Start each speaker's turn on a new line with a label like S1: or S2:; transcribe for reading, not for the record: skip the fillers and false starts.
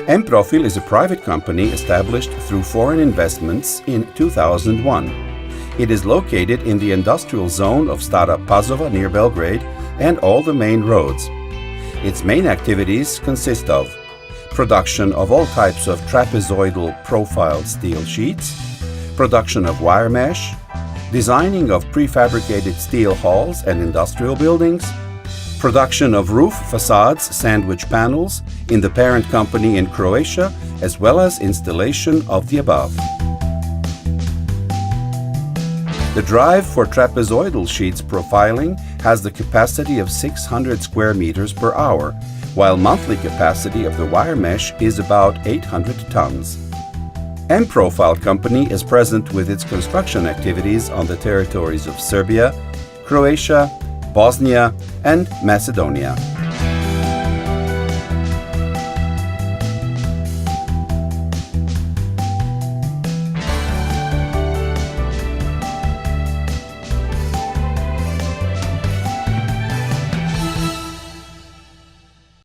S1: M-PROFIL is a private company established through foreign investments in 2001. It is located in the industrial zone of Stara Pazova near Belgrade and all the main roads. Its main activities consist of production of all types of trapezoidal profiled steel sheets, production of wire mesh, designing of prefabricated steel halls and industrial buildings, production of roof facades, sandwich panels in the parent company in Croatia, as well as installation of the above. The drive for trapezoidal sheets profiling has the capacity of 600 square meters per hour, while monthly capacity of the wire mesh is about 800 tons. M-PROFIL company is present with its construction activities on the territories of Serbia, Croatia, Bosnia, and Macedonia.